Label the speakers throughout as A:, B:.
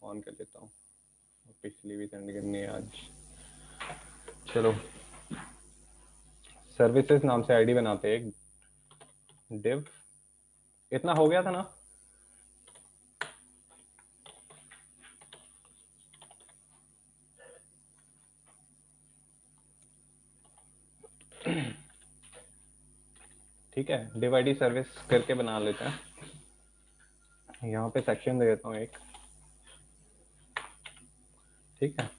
A: On कर लेता हूँ, पिछली भी सेंड करनी है आज। चलो, सर्विसेज नाम से आईडी बनाते हैं एक डिव। इतना हो गया था ना? ठीक है, डिव आईडी सर्विस करके बना लेते हैं। यहाँ पे सेक्शन दे देता हूँ एक, ठीक है,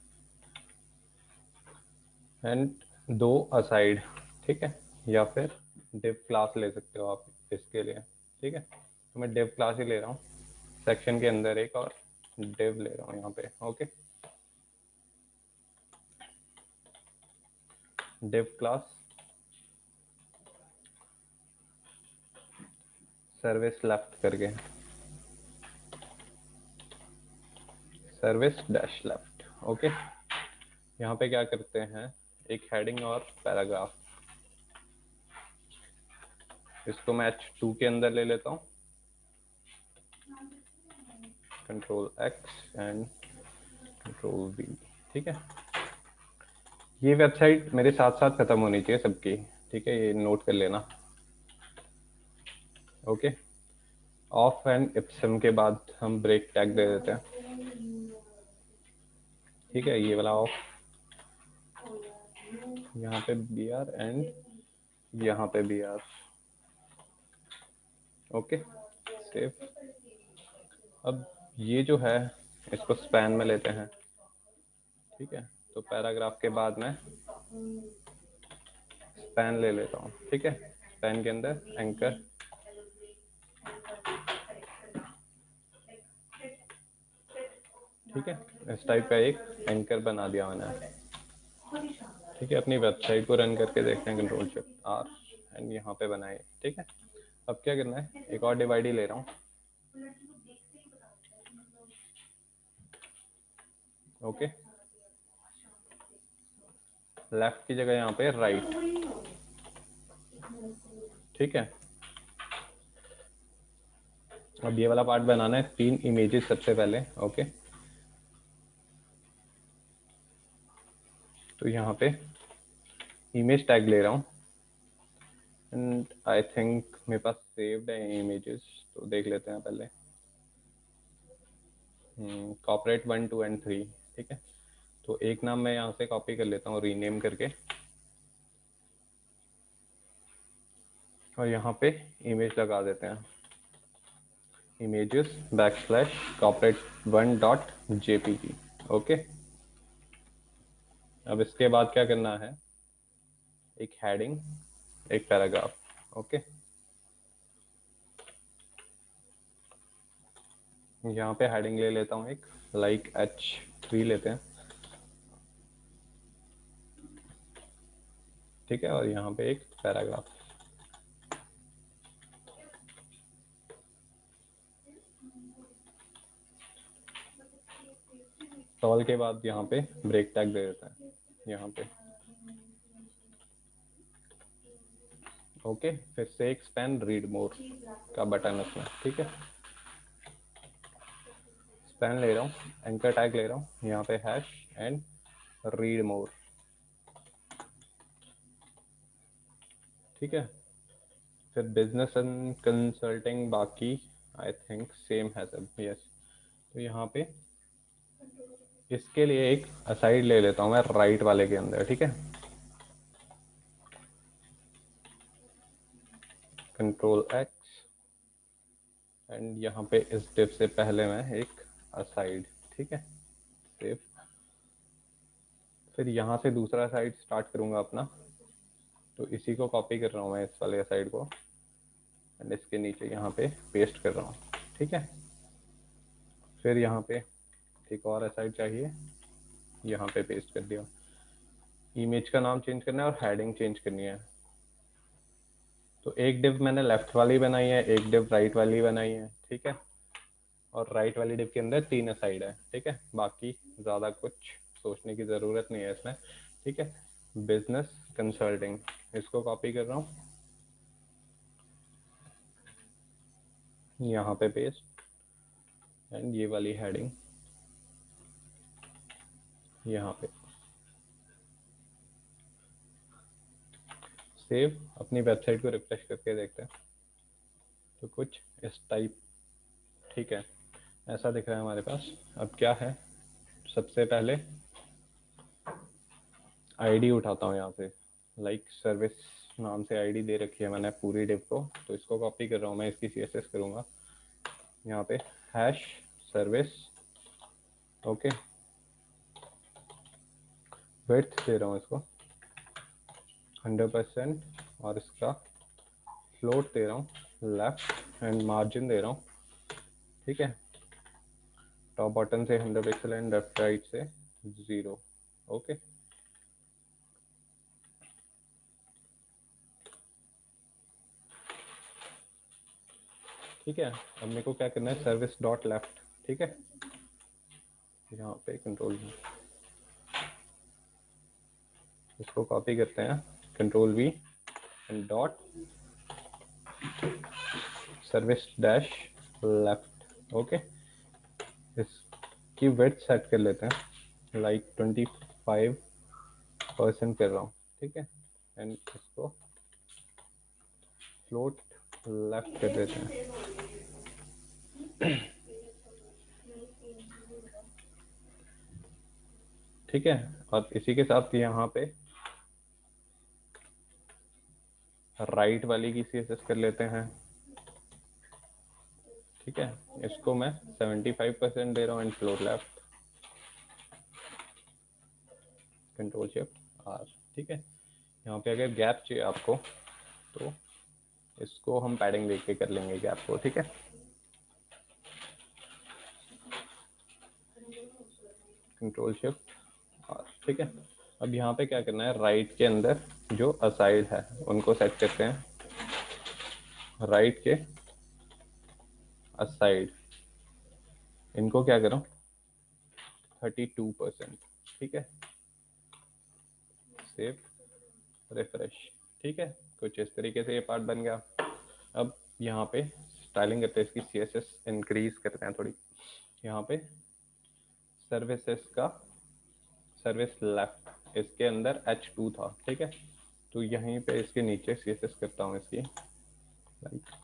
A: एंड दो असाइड, ठीक है, या फिर डिव क्लास ले सकते हो आप इसके लिए, ठीक है। तो मैं डिव क्लास ही ले रहा हूँ, सेक्शन के अंदर एक और डिव ले रहा हूँ यहाँ पे। Okay, div class service left करके, सर्विस डैश लेफ्ट। ओके, यहाँ पे क्या करते हैं, एक हेडिंग और पैराग्राफ। इसको मैं H2 के अंदर ले लेता हूँ, control X and control V, ठीक है। ये वेबसाइट मेरे साथ साथ खत्म होनी चाहिए सबकी, ठीक है, ये नोट कर लेना। ओके, ऑफ एंड इप्सम के बाद हम ब्रेक टैग दे देते हैं, ठीक है, ये वाला ऑफ, यहाँ पे बी आर एंड यहाँ पे बी आर। Okay, save. अब ये जो है इसको स्पैन में लेते हैं, ठीक है। तो पैराग्राफ के बाद मैं स्पैन ले लेता हूँ, ठीक है। स्पैन के अंदर एंकर, ठीक है, इस टाइप का एक एंकर बना दिया मैंने, ठीक है। अपनी वेबसाइट को रन करके देखते हैं, कंट्रोल शिफ्ट आर एंड यहाँ पे बनाए, ठीक है। अब क्या करना है, एक और डिवाइड ही ले रहा हूँ। ओके, लेफ्ट की जगह यहाँ पे राइट, ठीक है। अब ये वाला पार्ट बनाना है, 3 इमेजेस सबसे पहले। ओके, तो यहाँ पे इमेज टैग ले रहा हूँ एंड आई थिंक मेरे पास सेव्ड है इमेजेस, तो देख लेते हैं पहले। कॉपरेट 1 2 एंड 3, ठीक है। तो एक नाम मैं यहाँ से कॉपी कर लेता हूँ रीनेम करके, और यहाँ पे इमेज लगा देते हैं, इमेजेस बैकस्लैश corporate1.jpg। ओके, अब इसके बाद क्या करना है, एक हेडिंग, एक पैराग्राफ। ओके, यहाँ पे हेडिंग ले लेता हूँ एक, लाइक H3 लेते हैं, ठीक है, और यहाँ पे एक पैराग्राफ। सॉल के बाद यहाँ पे ब्रेक टैग दे देते हैं यहाँ पे। ओके, फिर से एक स्पैन रीड मोर का बटन उसमें, ठीक है। स्पैन ले रहा हूँ, एंकर टैग ले रहा हूँ, यहाँ पे हैश एंड रीड मोर, ठीक है। फिर बिजनेस एंड कंसल्टिंग बाकी आई थिंक सेम है सब, यस। तो यहाँ पे इसके लिए एक असाइड ले लेता हूँ मैं राइट वाले के अंदर, ठीक है। कंट्रोल X एंड यहाँ पे इस डिव से पहले मैं एक असाइड, ठीक है, सेव। फिर यहाँ से दूसरा साइड स्टार्ट करूँगा अपना, तो इसी को कॉपी कर रहा हूँ मैं, इस वाले साइड को, एंड इसके नीचे यहाँ पे पेस्ट कर रहा हूँ, ठीक है। फिर यहाँ पे एक और असाइड चाहिए, यहाँ पे पेस्ट कर दिया। इमेज का नाम चेंज करना है और हेडिंग चेंज करनी है। तो एक डिव मैंने लेफ्ट वाली बनाई है, एक डिव राइट वाली बनाई है, ठीक है। और राइट वाली डिव के अंदर 3 असाइड है, ठीक है। बाकी ज़्यादा कुछ सोचने की ज़रूरत नहीं है इसमें, ठीक है। बिजनेस कंसल्टिंग, इसको कॉपी कर रहा हूँ, यहाँ पे पेस्ट, एंड ये वाली हेडिंग यहाँ पे सेव, अपनी वेबसाइट को रिफ्रेश करके देखते हैं तो कुछ इस टाइप, ठीक है, ऐसा दिख रहा है हमारे पास। अब क्या है, सबसे पहले आईडी उठाता हूँ यहाँ से, लाइक सर्विस नाम से आईडी दे रखी है मैंने पूरी डिव को, तो इसको कॉपी कर रहा हूँ मैं, इसकी CSS करूँगा यहाँ पे हैश सर्विस, ओके, विड्थ दे रहा हूँ इसको 100% और इसका फ्लोट दे रहा हूँ लेफ्ट एंड मार्जिन दे रहा हूँ, ठीक है, टॉप बॉटम से 100 पिक्सल एंड लेफ्ट राइट से 0, ओके। ठीक है, अब मेरे को क्या करना है, सर्विस डॉट लेफ्ट, ठीक है, यहाँ पे कंट्रोल, इसको कॉपी करते हैं, control V and dot service dash left, okay. इसकी विड्थ सेट कर लेते हैं, लाइक 25% कर रहा हूँ, ठीक है, एंड इसको फ्लोट लेफ्ट कर देते हैं, ठीक है। और इसी के साथ यहाँ पे राइट वाली की CSS कर लेते हैं, ठीक है, इसको मैं 75% दे रहा हूँ and float left, control shift R, ठीक है। यहाँ पे अगर गैप चाहिए आपको तो इसको हम पैडिंग देख के कर लेंगे गैप को, ठीक है, कंट्रोल शिफ्ट R, ठीक है। अब यहाँ पे क्या करना है, राइट के अंदर जो असाइड है उनको सेट करते हैं, राइट के असाइड इनको क्या करो 32%, ठीक है, सेव रिफ्रेश, ठीक है, कुछ इस तरीके से ये पार्ट बन गया। अब यहाँ पे स्टाइलिंग करते हैं, इसकी CSS इंक्रीज करते हैं थोड़ी, यहाँ पे सर्विसेस का सर्विस लेफ्ट, इसके अंदर H2 था, ठीक है, तो यहीं पे इसके नीचे CSS करता हूँ इसकी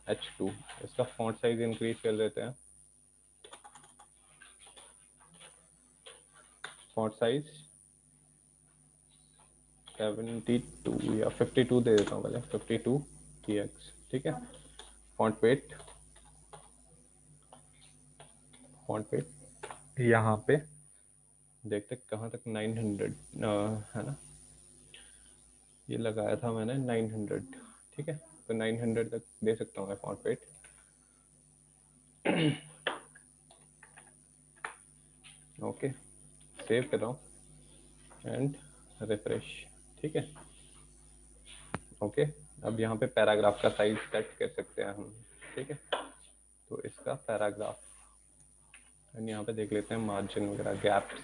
A: H2, इसका फॉन्ट साइज इंक्रीज कर देते हैं, फॉन्ट साइज 72 या 52 दे देता हूँ पहले, 52 px, ठीक है, फॉन्ट वेट यहाँ पे देखते कहाँ तक 900 है ना, ये लगाया था मैंने 900, ठीक है, तो 900 तक दे सकता हूँ मैं फॉन्ट वेट, ओके, सेव कर रहा हूँ एंड रिफ्रेश, ठीक है, ओके। अब यहाँ पे पैराग्राफ का साइज सेट कर सकते हैं हम, ठीक है, तो इसका पैराग्राफ एंड यहाँ पे देख लेते हैं मार्जिन वगैरह गैप्स,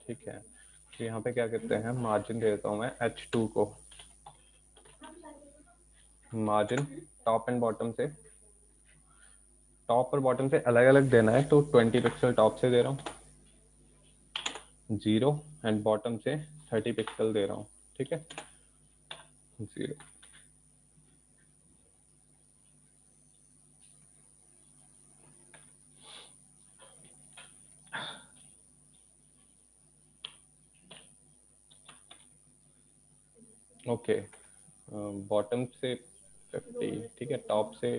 A: ठीक है, तो यहाँ पे क्या करते हैं, मार्जिन दे देता हूँ मैं H2 को, मार्जिन टॉप एंड बॉटम से, टॉप और बॉटम से अलग अलग देना है, तो 20 पिक्सल टॉप से दे रहा हूँ 0 एंड बॉटम से 30 पिक्सल दे रहा हूँ, ठीक है, 0, ओके, बॉटम से 50, ठीक है, टॉप से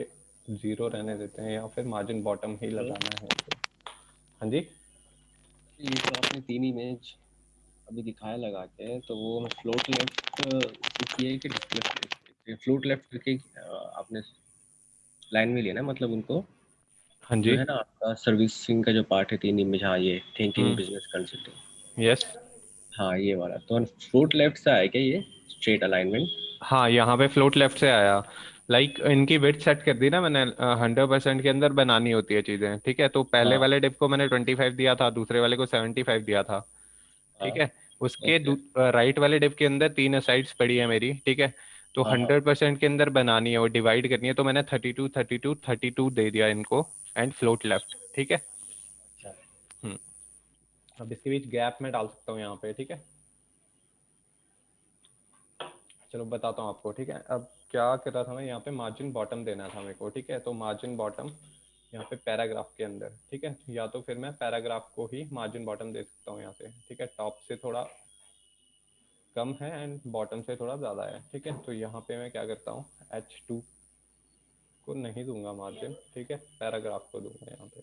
A: 0 रहने देते हैं या फिर मार्जिन बॉटम ही लगाना है तो। हाँ जी,
B: ये तो आपने 3 इमेज अभी दिखाया लगा के, तो वो फ्लोट लेफ्ट किए कि डिस्प्ले फ्लोट लेफ्ट करके आपने लाइन में लिया ना, मतलब उनको
A: हाँ
B: जो
A: जी,
B: है ना आपका सर्विसिंग का जो पार्ट है 3 इमेज, हाँ ये थिंकिंग बिजनेस कंसल्टिंग,
A: यस,
B: हाँ ये वाला तो फ्लोट लेफ्ट से आया क्या ये स्ट्रेट अलाइनमेंट?
A: हाँ यहाँ पे फ्लोट लेफ्ट से आया, लाइक इनकी विड्थ सेट कर दी ना मैंने, 100% के अंदर बनानी होती है चीज़ें, ठीक है, तो पहले
B: हाँ
A: वाले डिप को मैंने 25 दिया था, दूसरे वाले को 75 दिया था,
B: हाँ
A: ठीक है, उसके
B: ओके
A: राइट वाले डिप के अंदर 3 साइड्स पड़ी है मेरी, ठीक है, तो
B: हाँ हाँ
A: 100% के अंदर बनानी है, वो डिवाइड करनी है, तो मैंने 32 दे दिया इनको एंड फ्लोट लेफ्ट, ठीक है।
B: अच्छा
A: हम्म, अब इसके बीच गैप में डाल सकता हूँ यहाँ पे, ठीक है। चलो बताता हूँ आपको, ठीक है। अब क्या कर रहा था मैं, यहाँ पे मार्जिन बॉटम देना था मेरे को, ठीक है। तो मार्जिन बॉटम यहाँ पे पैराग्राफ के अंदर, ठीक है। या तो फिर मैं पैराग्राफ को ही मार्जिन बॉटम दे सकता हूँ यहाँ से, ठीक है। टॉप से थोड़ा कम है एंड बॉटम से थोड़ा ज़्यादा है, ठीक है। तो यहाँ पे मैं क्या करता हूँ, H2 को नहीं दूंगा मार्जिन, ठीक है। पैराग्राफ को दूंगा यहाँ पे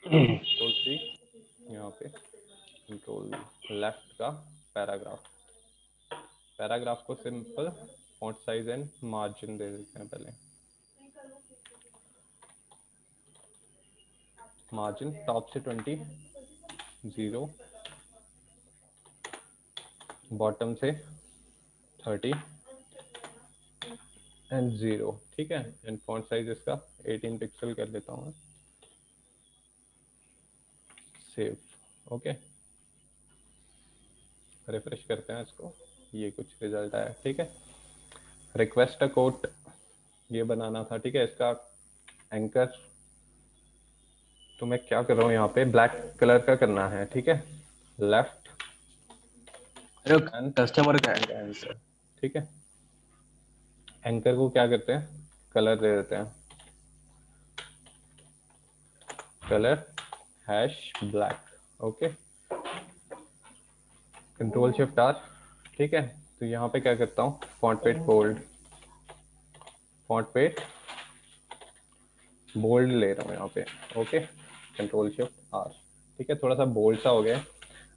A: Ctrl+C, यहाँ पे कंट्रोल लेफ्ट का पैराग्राफ, पैराग्राफ को simple font size and margin दे देते हैं पहले। मार्जिन टॉप से 20, 0, बॉटम से 30 एंड 0, ठीक है। एंड फॉन्ट साइज इसका 18 पिक्सल कर देता हूँ, सेव, ओके। रिफ्रेश करते हैं इसको, ये कुछ रिजल्ट आया, ठीक है। रिक्वेस्ट अ कोट ये बनाना था, ठीक है। इसका एंकर तो मैं क्या कर रहा हूँ, यहाँ पे ब्लैक कलर का करना है, ठीक है। लेफ्ट
B: अरे
A: एंड
B: कस्टमर का है।
A: एंकर, ठीक है। एंकर को क्या करते हैं, कलर दे देते हैं, कलर #ब्लैक, ओके। Ctrl+Shift+R, ठीक है। तो यहाँ पे क्या करता हूँ, font weight bold, font weight bold ले रहा हूँ यहाँ पे, ओके। Ctrl+Shift+R, ठीक है। थोड़ा सा बोल्ड सा हो गया।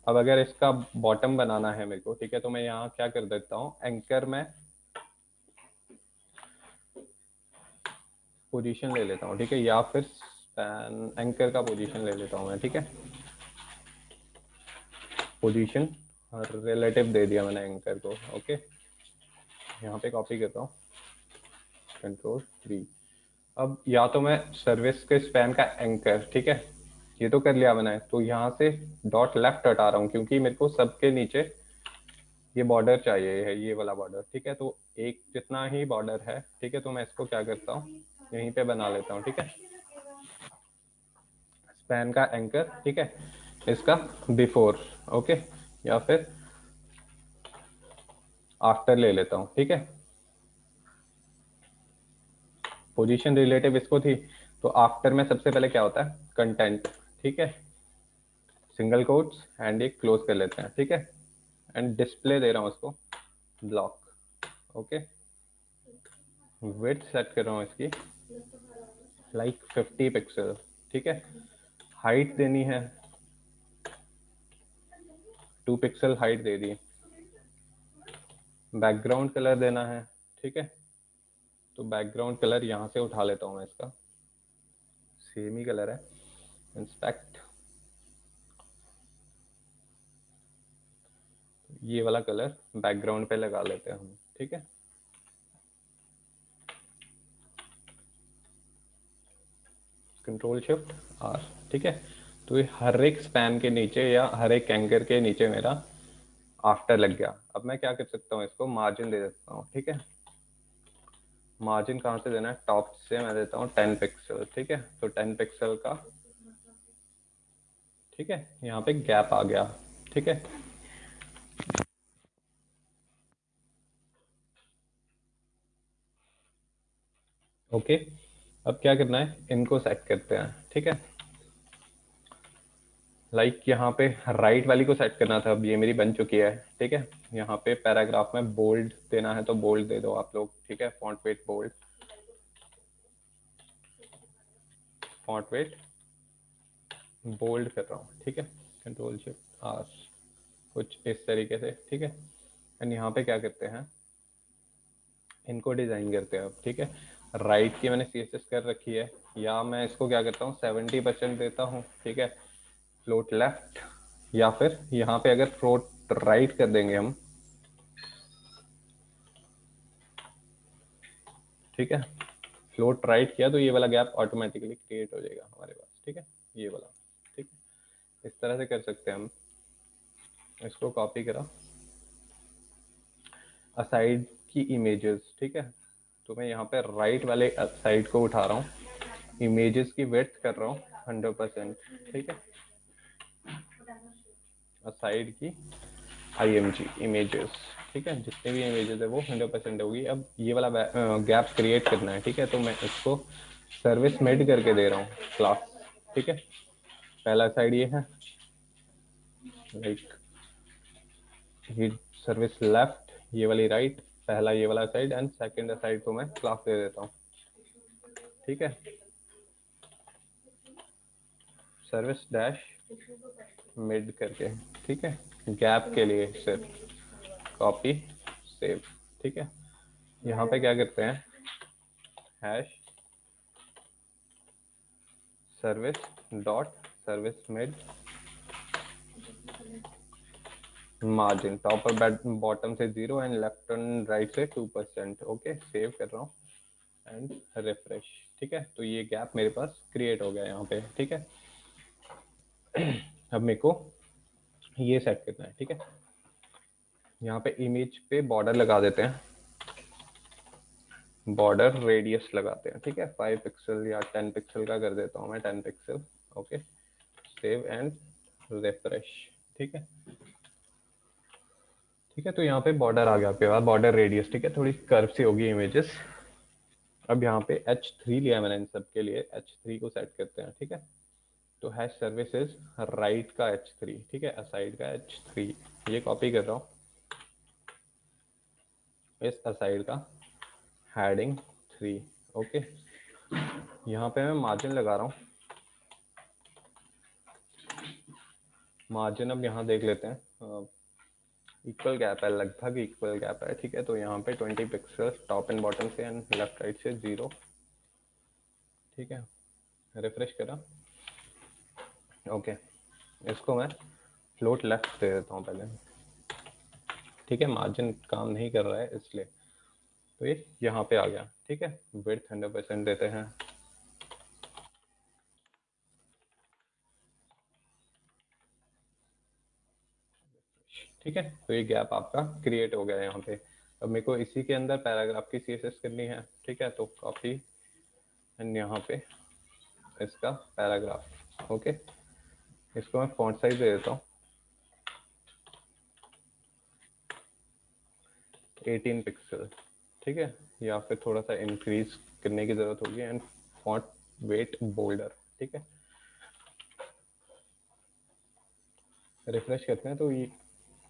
A: अब अगर इसका बॉटम बनाना है मेरे को, ठीक है, तो मैं यहाँ क्या कर देता हूँ, एंकर में पोजीशन ले लेता हूँ, ठीक है। या फिर स्पैन एंकर का पोजीशन ले लेता हूँ मैं, ठीक है। पोजीशन रिलेटिव दे दिया मैंने एंकर को, ओके। यहाँ पे कॉपी करता हूँ, Ctrl+3। अब या तो मैं सर्विस के स्पैन का एंकर, ठीक है, ये तो कर लिया मैंने। तो यहाँ से डॉट लेफ्ट हटा रहा हूँ क्योंकि मेरे को सबके नीचे ये बॉर्डर चाहिए है, ये वाला बॉर्डर, ठीक है। तो एक जितना ही बॉर्डर है, ठीक है। तो मैं इसको क्या करता हूँ, यहीं पे बना लेता हूँ, ठीक है। स्पैन का एंकर, ठीक है, इसका बिफोर, ओके, या फिर आफ्टर ले लेता हूँ, ठीक है। पोजीशन रिलेटिव इसको थी, तो आफ्टर में सबसे पहले क्या होता है, कंटेंट, ठीक है। सिंगल कोट्स एंड एक क्लोज कर लेते हैं, ठीक है। एंड डिस्प्ले दे रहा हूँ उसको ब्लॉक, ओके। विड्थ सेट कर रहा हूँ इसकी लाइक 50 पिक्सल, ठीक है। हाइट देनी है 2 पिक्सल हाइट दे दी। बैकग्राउंड कलर देना है, ठीक है। तो बैकग्राउंड कलर यहाँ से उठा लेता हूँ मैं, इसका सेम ही कलर है। इंस्पेक्ट, ये वाला कलर बैकग्राउंड पे लगा लेते हैं हम, ठीक है। Ctrl+Shift+R, ठीक है। तो ये हर एक स्पैन के नीचे या हर एक एंकर के नीचे मेरा आफ्टर लग गया। अब मैं क्या कर सकता हूँ, इसको मार्जिन दे देता हूँ, ठीक है। मार्जिन कहाँ से देना है, टॉप से मैं देता हूँ 10 पिक्सल, ठीक है। तो 10 पिक्सल का, ठीक है, यहाँ पे गैप आ गया, ठीक है। ओके। अब क्या करना है, इनको सेट करते हैं, ठीक है। लाइक यहाँ पे राइट वाली को सेट करना था, अब ये मेरी बन चुकी है, ठीक है। यहाँ पे पैराग्राफ में बोल्ड देना है तो बोल्ड दे दो आप लोग, ठीक है। Font weight bold, font weight bold कर रहा हूँ, ठीक है। Ctrl+Shift+R, कुछ इस तरीके से, ठीक है। एंड यहाँ पे क्या करते हैं, इनको डिजाइन करते हैं अब, ठीक है। राइट की मैंने CSS कर रखी है, या मैं इसको क्या करता हूँ 70% देता हूँ, ठीक है। फ्लोट लेफ्ट, या फिर यहाँ पे अगर फ्लोट राइट कर देंगे हम, ठीक है। फ्लोट राइट किया तो ये वाला गैप ऑटोमेटिकली क्रिएट हो जाएगा हमारे पास, ठीक है, ये वाला, ठीक है। इस तरह से कर सकते हैं हम। इसको कॉपी करा, असाइड की इमेजेस, ठीक है। तो मैं यहाँ पे राइट वाले साइड को उठा रहा हूँ, इमेजेस की वेट कर रहा हूँ 100%, ठीक है। साइड की IMG इमेजेस, ठीक है, जितने भी इमेजेस है वो 100% होगी। अब ये वाला गैप क्रिएट करना है, ठीक है, तो मैं इसको सर्विस मेड करके दे रहा हूँ क्लास, ठीक है। पहला साइड ये है, लाइक सर्विस लेफ्ट, ये वाली राइट, पहला ये वाला साइड, एंड सेकंड साइड को मैं क्लास दे देता हूँ, ठीक है। सर्विस डैश मिड करके, ठीक है, गैप के लिए सिर्फ कॉपी सेव, ठीक है। यहाँ पे क्या करते हैं, hash service dot service mid margin, top और बॉटम से 0 एंड लेफ्ट एंड राइट से 2%, ओके। सेव कर रहा हूँ एंड रिफ्रेश, ठीक है। तो ये गैप मेरे पास क्रिएट हो गया यहाँ पे, ठीक है। अब मेरे को ये सेट करना है, ठीक है। यहाँ पे इमेज पे बॉर्डर लगा देते हैं, बॉर्डर रेडियस लगाते हैं, ठीक है। 5 पिक्सल या 10 पिक्सल का कर देता हूँ मैं, 10 pixel, okay. Save and refresh, ठीक है। ठीक है, तो यहाँ पे बॉर्डर आ गया आपके पास, बॉर्डर रेडियस, ठीक है, थोड़ी कर्व सी होगी इमेजेस। अब यहाँ पे H3 लिया मैंने इन सब के लिए, H3 को सेट करते हैं, ठीक है। तो हैश सर्विसेज राइट का H3, ठीक है, असाइड का H3, ये कॉपी कर रहा हूँ, इस असाइड का हेडिंग 3, ओके। यहाँ पे मैं मार्जिन लगा रहा हूँ, मार्जिन अब यहाँ देख लेते हैं, इक्वल गैप है, लगभग इक्वल गैप है, ठीक है। तो यहाँ पे 20 पिक्सल टॉप एंड बॉटम से एंड लेफ्ट राइट से 0, ठीक है। रिफ्रेश करा, ओके। इसको मैं फ्लोट लेफ्ट दे देता हूँ पहले, ठीक है, मार्जिन काम नहीं कर रहा है इसलिए। तो ये यहाँ पे आ गया, ठीक है। विड्थ 100% देते हैं, ठीक है। तो ये गैप आपका क्रिएट हो गया यहाँ पे। अब मेरे को इसी के अंदर पैराग्राफ की CSS करनी है, ठीक है। तो कॉपी एंड यहाँ पे इसका पैराग्राफ, ओके। इसको मैं फॉन्ट साइज दे देता हूँ 18 पिक्सल, ठीक है, या फिर थोड़ा सा इंक्रीज करने की जरूरत होगी, एंड फॉन्ट वेट बोल्डर, ठीक है। रिफ्रेश करते हैं तो ये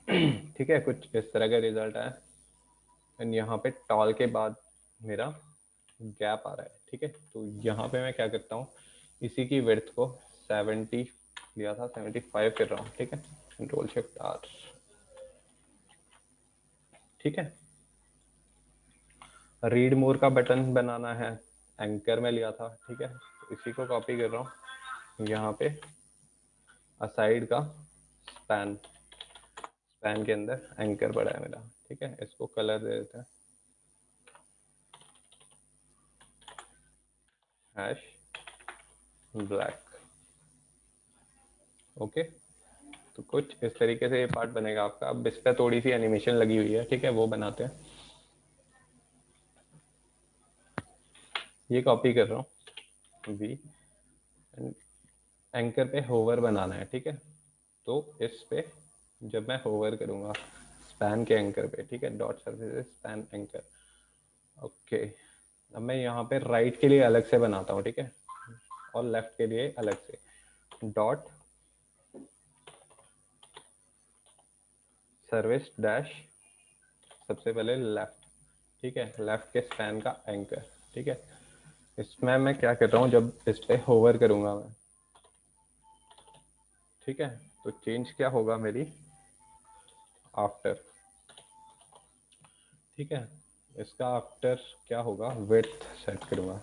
A: ठीक है, कुछ इस तरह का रिजल्ट आया। एंड यहाँ पे टॉल के बाद मेरा गैप आ रहा है, ठीक है। तो यहाँ पे मैं क्या करता हूँ, इसी की विड्थ को 70 लिया था, 75 कर रहा हूँ, ठीक है। कंट्रोल शिफ्ट R, ठीक है। रीड मोर का बटन बनाना है, एंकर में लिया था, ठीक है। तो इसी को कॉपी कर रहा हूँ, यहाँ पे असाइड का स्पैन, स्पैन के अंदर एंकर पड़ा है मेरा, ठीक है। इसको कलर दे देते हैं, हैश ब्लैक, ओके। तो कुछ इस तरीके से ये पार्ट बनेगा आपका। अब इस पर थोड़ी सी एनिमेशन लगी हुई है, ठीक है, वो बनाते हैं। ये कॉपी कर रहा हूँ V, एंकर पे होवर बनाना है, ठीक है। तो इस पे जब मैं होवर करूँगा स्पैन के एंकर पे, ठीक है, dot services span anchor, okay. अब मैं यहाँ पे राइट के लिए अलग से बनाता हूँ, ठीक है, और लेफ्ट के लिए अलग से, डॉट सर्विस डैश सबसे पहले लेफ्ट, ठीक है, लेफ्ट के स्पैन का एंकर, ठीक है। इसमें मैं क्या कर रहा हूँ, जब इस पे होवर करूँगा मैं, ठीक है, तो चेंज क्या होगा मेरी आफ्टर, ठीक है। इसका आफ्टर क्या होगा, विड्थ सेट करूँगा,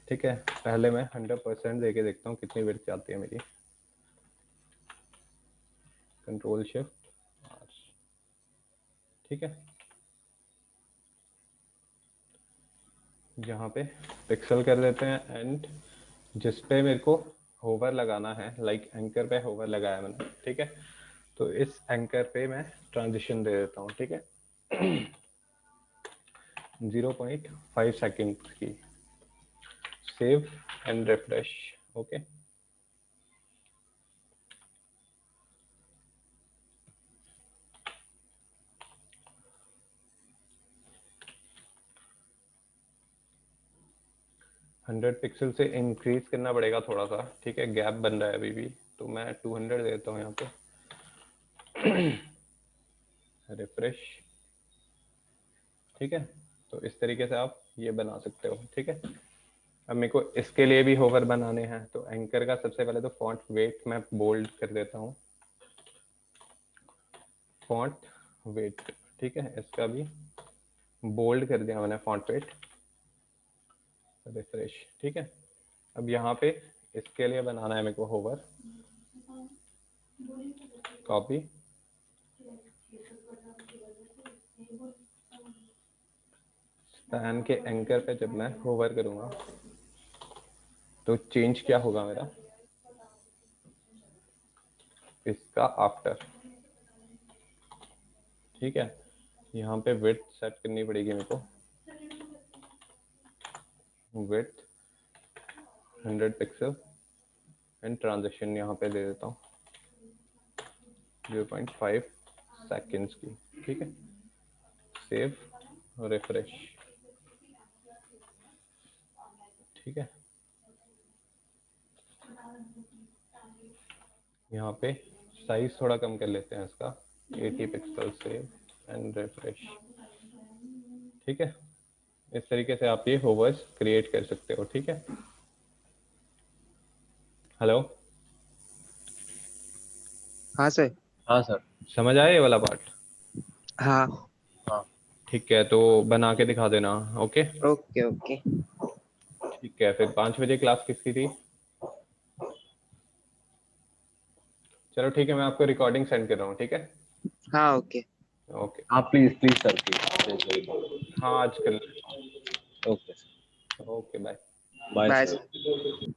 A: ठीक है। पहले मैं 100% देके देखता हूँ कितनी विड्थ आती है मेरी, कंट्रोल शिफ्ट R, ठीक है। यहाँ पे पिक्सल कर देते हैं, एंड जिस पे मेरे को होवर लगाना है, लाइक एंकर पे होवर लगाया मैंने, ठीक है। तो इस एंकर पे मैं ट्रांजिशन दे देता हूँ, ठीक है, 0.5 सेकेंड की। Save and refresh, okay. 100 pixel से इंक्रीज करना पड़ेगा थोड़ा सा, ठीक है, गैप बन रहा है अभी भी, तो मैं 200 देता हूँ यहाँ पे। रिफ्रेश, ठीक है। तो इस तरीके से आप ये बना सकते हो, ठीक है। अब मेरे को इसके लिए भी होवर बनाने हैं, तो एंकर का सबसे पहले तो फॉन्ट वेट मैं बोल्ड कर देता हूँ, फॉन्ट वेट, ठीक है, इसका भी बोल्ड कर दिया मैंने फॉन्ट वेट। रिफ्रेश, ठीक है। अब यहाँ पे इसके लिए बनाना है मेरे को होवर, कॉपी, स्पैन के एंकर पे जब मैं होवर करूंगा तो चेंज क्या होगा मेरा, इसका आफ्टर, ठीक है। यहाँ पे विड्थ सेट करनी पड़ेगी मेरे को, विड्थ 100 पिक्सल एंड ट्रांजिशन यहाँ पे दे देता हूँ 0.5 सेकेंड्स की, ठीक है। सेव, रिफ्रेश, ठीक है। यहाँ पे साइज थोड़ा कम कर लेते हैं इसका, 80 पिक्सल, सेव एंड रिफ्रेश, ठीक है। इस तरीके से आप ये होवर्स क्रिएट कर सकते हो, ठीक है। हेलो,
C: हाँ सर।
B: हाँ सर।
A: समझ आया ये वाला पार्ट?
C: हाँ।
B: हाँ
A: ठीक है, तो बना के दिखा देना। Okay
C: okay okay.
A: ठीक है, फिर 5 बजे क्लास किसकी थी? चलो ठीक है, मैं आपको रिकॉर्डिंग सेंड कर रहा हूँ, ठीक है।
C: हाँ ओके।
A: ओके,
B: हाँ प्लीज प्लीज सर प्लीज।
A: हाँ आज कर लेता
B: ओके
A: हूँ। Okay bye.
B: Bye
C: bye
B: sir.
C: Sir.